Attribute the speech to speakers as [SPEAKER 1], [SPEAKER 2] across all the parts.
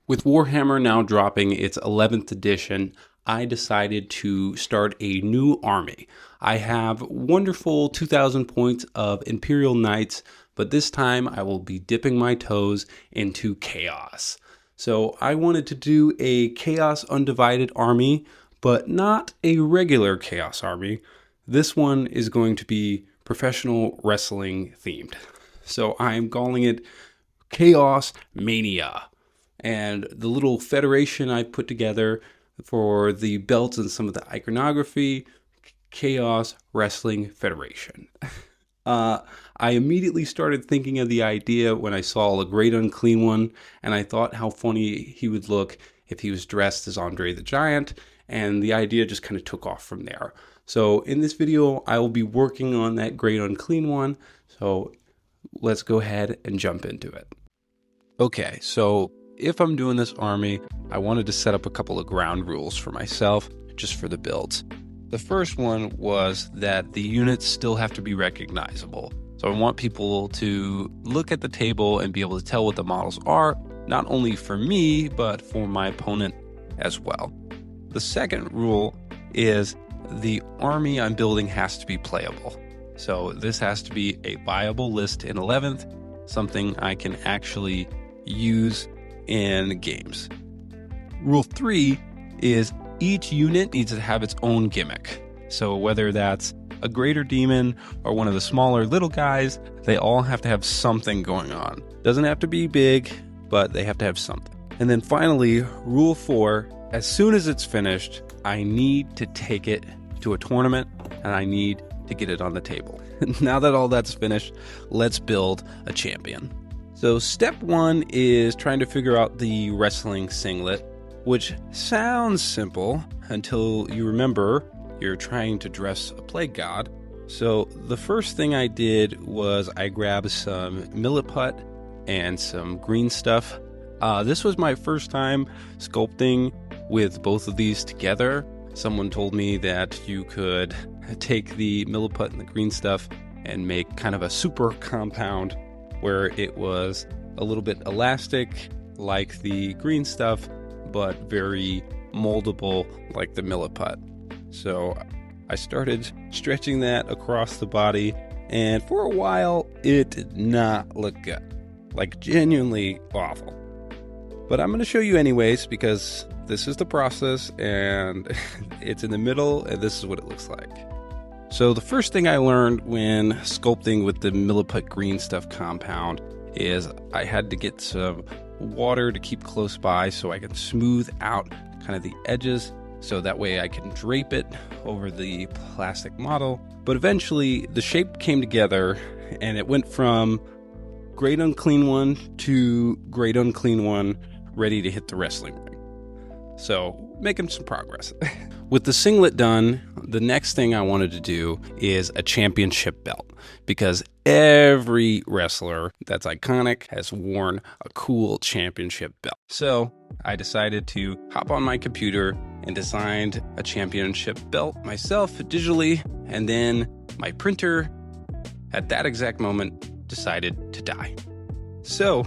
[SPEAKER 1] With Warhammer now dropping its 11th edition, I decided to start a new army. I have wonderful 2,000 points of Imperial Knights, but this time I will be dipping my toes into Chaos. So I wanted to do a Chaos Undivided army, but not a regular Chaos army. This one is going to be professional wrestling themed. So I'm calling it CHAOSMANIA. And the little federation I put together for the belts and some of the iconography, Chaos Wrestling Federation. I immediately started thinking of the idea when I saw a Great Unclean One, and I thought how funny he would look if he was dressed as Andre the Giant, and the idea just kind of took off from there. So in this video, I will be working on that Great Unclean One, so let's go ahead and jump into it. Okay, so if I'm doing this army, I wanted to set up a couple of ground rules for myself, just for the builds. The first one was that the units still have to be recognizable. So I want people to look at the table and be able to tell what the models are, not only for me, but for my opponent as well. The second rule is the army I'm building has to be playable. So this has to be a viable list in 11th, something I can actually use in games. Rule 3 is each unit needs to have its own gimmick. So whether that's a greater demon or one of the smaller little guys, they all have to have something going on. Doesn't have to be big, but they have to have something. And then finally, rule 4, as soon as it's finished, I need to take it to a tournament and I need to get it on the table. Now that all that's finished, let's build a champion. So step 1 is trying to figure out the wrestling singlet, which sounds simple until you remember you're trying to dress a plague god. So the first thing I did was I grabbed some milliput and some green stuff. This was my first time sculpting with both of these together. Someone told me that you could take the milliput and the green stuff and make kind of a super compound where it was a little bit elastic like the green stuff, but very moldable like the milliput. So I started stretching that across the body, and for a while it did not look good, like genuinely awful. But I'm going to show you anyways, because this is the process and it's in the middle and this is what it looks like. So the first thing I learned when sculpting with the milliput green stuff compound is I had to get some water to keep close by so I can smooth out kind of the edges, so that way I can drape it over the plastic model. But eventually the shape came together and it went from Great Unclean One to Great Unclean One, ready to hit the wrestling ring. So making some progress. With the singlet done, the next thing I wanted to do is a championship belt, because every wrestler that's iconic has worn a cool championship belt. So I decided to hop on my computer and designed a championship belt myself digitally, and then my printer at that exact moment decided to die. So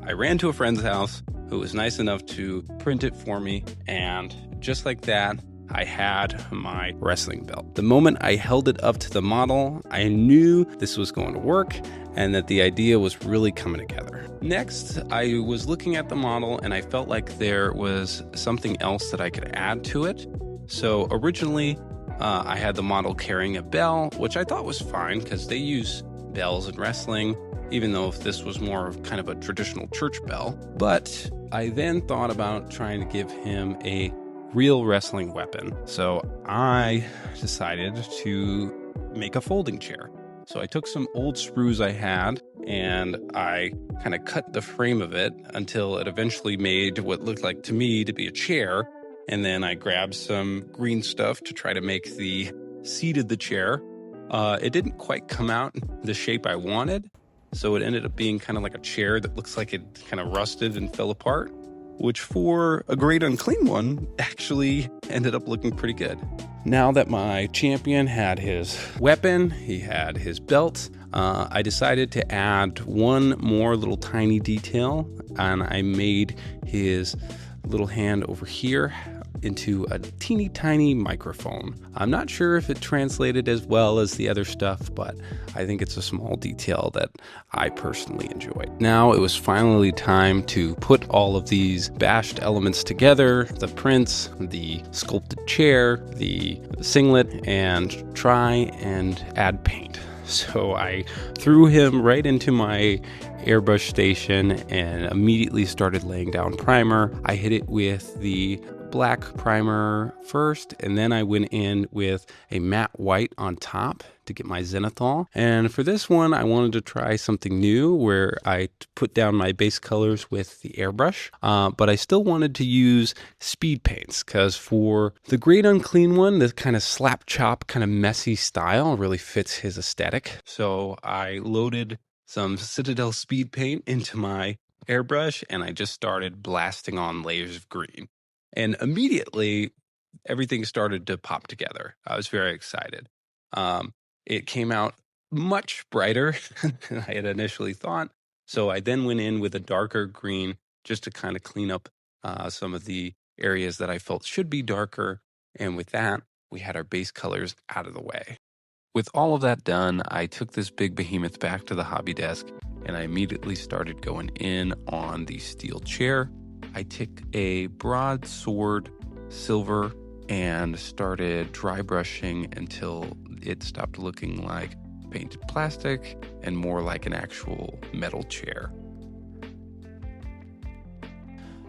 [SPEAKER 1] I ran to a friend's house who was nice enough to print it for me, and just like that, I had my wrestling belt. The moment I held it up to the model, I knew this was going to work and that the idea was really coming together. Next, I was looking at the model and I felt like there was something else that I could add to it. So originally, I had the model carrying a bell, which I thought was fine because they use bells in wrestling, even though if this was more of kind of a traditional church bell. But I then thought about trying to give him a real wrestling weapon. So I decided to make a folding chair. So I took some old sprues I had and I kind of cut the frame of it until it eventually made what looked like to me to be a chair. And then I grabbed some green stuff to try to make the seat of the chair. It didn't quite come out the shape I wanted. So it ended up being kind of like a chair that looks like it kind of rusted and fell apart, which for a Great Unclean One actually ended up looking pretty good. Now that my champion had his weapon, he had his belt, I decided to add one more little tiny detail, and I made his little hand over here into a teeny tiny microphone. I'm not sure if it translated as well as the other stuff, but I think it's a small detail that I personally enjoyed. Now it was finally time to put all of these bashed elements together, the prints, the sculpted chair, the singlet, and try and add paint. So I threw him right into my airbrush station and immediately started laying down primer. I hit it with the black primer first, and then I went in with a matte white on top to get my zenithal. And for this one, I wanted to try something new where I put down my base colors with the airbrush, but I still wanted to use speed paints, because for the Great Unclean One, this kind of slap chop, kind of messy style really fits his aesthetic. So I loaded some Citadel speed paint into my airbrush, and I just started blasting on layers of green. And immediately, everything started to pop together. I was very excited. It came out much brighter than I had initially thought. So I then went in with a darker green just to kind of clean up some of the areas that I felt should be darker. And with that, we had our base colors out of the way. With all of that done, I took this big behemoth back to the hobby desk, and I immediately started going in on the steel chair. I took a broadsword silver and started dry brushing until it stopped looking like painted plastic and more like an actual metal chair.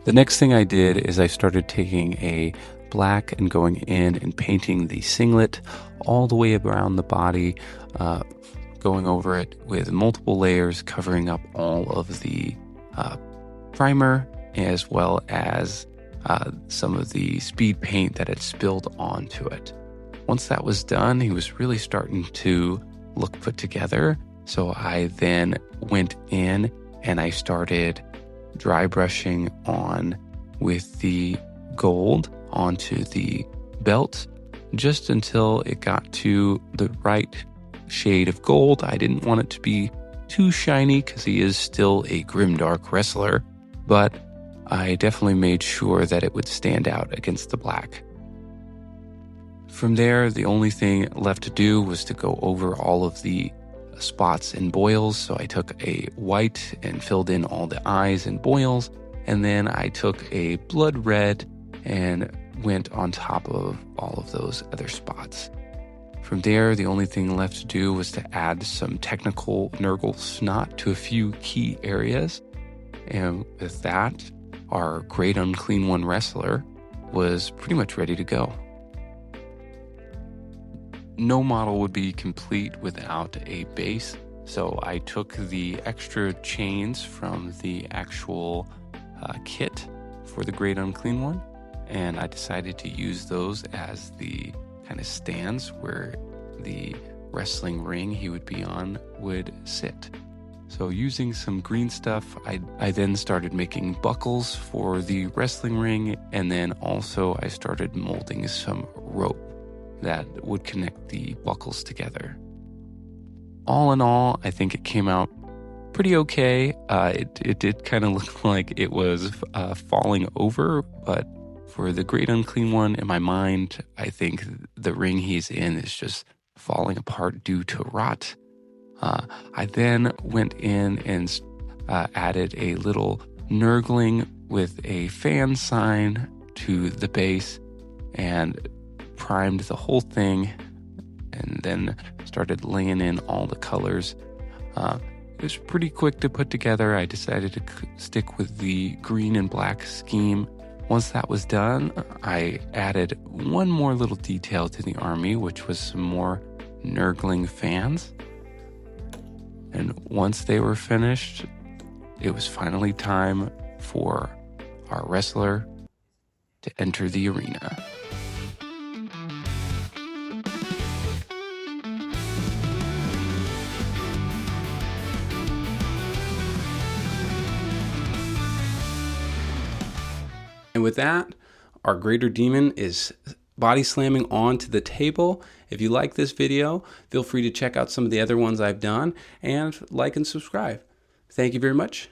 [SPEAKER 1] The next thing I did is I started taking a black and going in and painting the singlet all the way around the body, going over it with multiple layers, covering up all of the primer, as well as some of the speed paint that had spilled onto it. Once that was done, he was really starting to look put together. So I then went in and I started dry brushing on with the gold onto the belt, just until it got to the right shade of gold. I didn't want it to be too shiny because he is still a grimdark wrestler, but I definitely made sure that it would stand out against the black. From there, the only thing left to do was to go over all of the spots and boils. So I took a white and filled in all the eyes and boils, and then I took a blood red and went on top of all of those other spots. From there, the only thing left to do was to add some technical Nurgle snot to a few key areas. And with that, our Great Unclean One wrestler was pretty much ready to go. No model would be complete without a base, so I took the extra chains from the actual kit for the Great Unclean One, and I decided to use those as the kind of stands where the wrestling ring he would be on would sit. So using some green stuff, I then started making buckles for the wrestling ring, and then also I started molding some rope that would connect the buckles together. All in all, I think it came out pretty okay. It did kind of look like it was falling over, but for the Great Unclean One, in my mind, I think the ring he's in is just falling apart due to rot. I then went in and added a little Nurgling with a fan sign to the base and primed the whole thing, and then started laying in all the colors. It was pretty quick to put together. I decided to stick with the green and black scheme. Once that was done, I added one more little detail to the army, which was some more Nurgling fans. And once they were finished, it was finally time for our wrestler to enter the arena. And with that, our greater demon is body slamming onto the table. If you like this video, feel free to check out some of the other ones I've done and like and subscribe. Thank you very much.